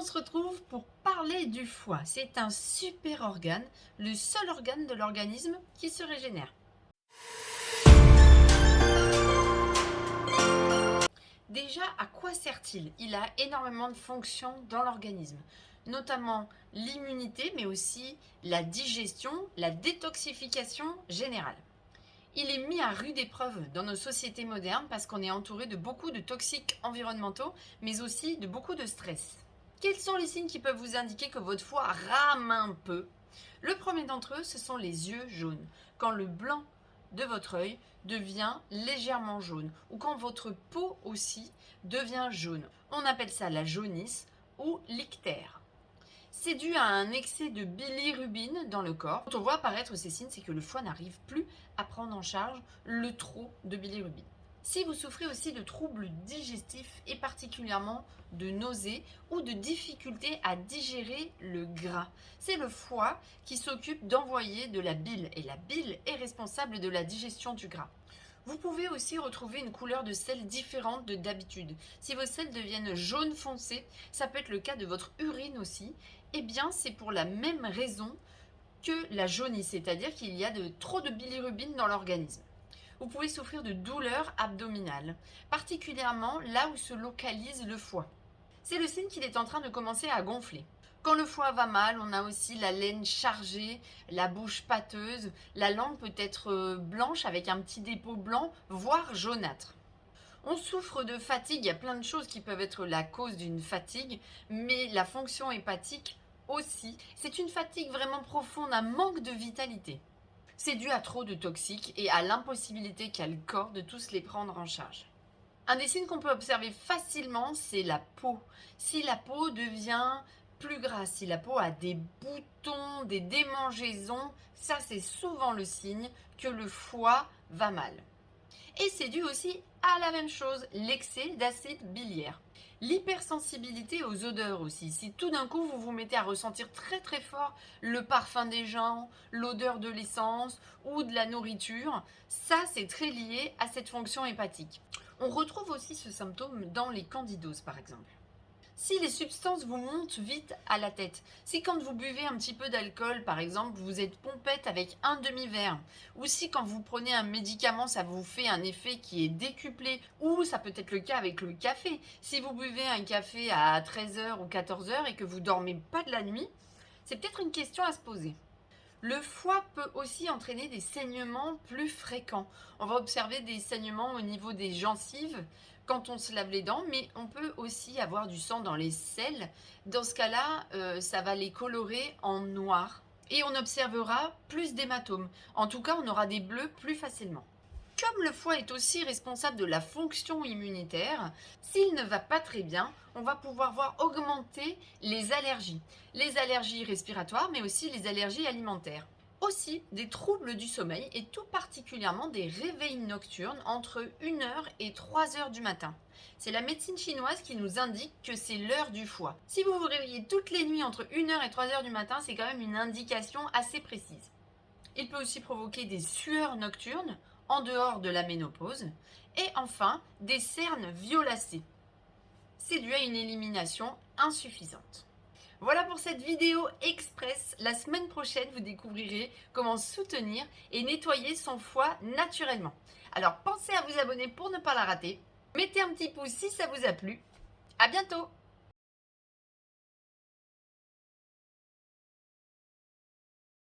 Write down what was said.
on se retrouve pour parler du foie. C'est un super organe, le seul organe de l'organisme qui se régénère. Déjà, à quoi sert-il? Il a énormément de fonctions dans l'organisme, notamment l'immunité, mais aussi la digestion, la détoxification générale. Il est mis à rude épreuve dans nos sociétés modernes parce qu'on est entouré de beaucoup de toxiques environnementaux, mais aussi de beaucoup de stress. Quels sont les signes qui peuvent vous indiquer que votre foie rame un peu? Le premier d'entre eux, ce sont les yeux jaunes. Quand le blanc de votre œil devient légèrement jaune ou quand votre peau aussi devient jaune. On appelle ça la jaunisse ou l'ictère. C'est dû à un excès de bilirubine dans le corps. Quand on voit apparaître ces signes, c'est que le foie n'arrive plus à prendre en charge le trop de bilirubine. Si vous souffrez aussi de troubles digestifs et particulièrement de nausées ou de difficultés à digérer le gras, c'est le foie qui s'occupe d'envoyer de la bile et la bile est responsable de la digestion du gras. Vous pouvez aussi retrouver une couleur de sel différente de d'habitude. Si vos selles deviennent jaune foncé, ça peut être le cas de votre urine aussi, eh bien c'est pour la même raison que la jaunisse, c'est-à-dire qu'il y a trop de bilirubine dans l'organisme. Vous pouvez souffrir de douleurs abdominales, particulièrement là où se localise le foie. C'est le signe qu'il est en train de commencer à gonfler. Quand le foie va mal, on a aussi la laine chargée, la bouche pâteuse, la langue peut être blanche avec un petit dépôt blanc, voire jaunâtre. On souffre de fatigue, il y a plein de choses qui peuvent être la cause d'une fatigue, mais la fonction hépatique aussi. C'est une fatigue vraiment profonde, un manque de vitalité. C'est dû à trop de toxiques et à l'impossibilité qu'a le corps de tous les prendre en charge. Un des signes qu'on peut observer facilement, c'est la peau. Si la peau devient plus grasse, si la peau a des boutons, des démangeaisons, ça c'est souvent le signe que le foie va mal. Et c'est dû aussi à la même chose, l'excès d'acide biliaire. L'hypersensibilité aux odeurs aussi. Si tout d'un coup vous vous mettez à ressentir très très fort le parfum des gens, l'odeur de l'essence ou de la nourriture, ça c'est très lié à cette fonction hépatique. On retrouve aussi ce symptôme dans les candidoses par exemple. Si les substances vous montent vite à la tête, si quand vous buvez un petit peu d'alcool, par exemple, vous êtes pompette avec un demi-verre, ou si quand vous prenez un médicament, ça vous fait un effet qui est décuplé, ou ça peut être le cas avec le café. Si vous buvez un café à 13h ou 14h et que vous dormez pas de la nuit, c'est peut-être une question à se poser. Le foie peut aussi entraîner des saignements plus fréquents. On va observer des saignements au niveau des gencives quand on se lave les dents, mais on peut aussi avoir du sang dans les selles. Dans ce cas-là, ça va les colorer en noir et on observera plus d'hématomes. En tout cas, on aura des bleus plus facilement. Comme le foie est aussi responsable de la fonction immunitaire, s'il ne va pas très bien, on va pouvoir voir augmenter les allergies. Les allergies respiratoires, mais aussi les allergies alimentaires. Aussi des troubles du sommeil et tout particulièrement des réveils nocturnes entre 1h et 3h du matin. C'est la médecine chinoise qui nous indique que c'est l'heure du foie. Si vous vous réveillez toutes les nuits entre 1h et 3h du matin, c'est quand même une indication assez précise. Il peut aussi provoquer des sueurs nocturnes en dehors de la ménopause et enfin des cernes violacées. C'est dû à une élimination insuffisante. Voilà pour cette vidéo express. La semaine prochaine, vous découvrirez comment soutenir et nettoyer son foie naturellement. Alors pensez à vous abonner pour ne pas la rater. Mettez un petit pouce si ça vous a plu. À bientôt!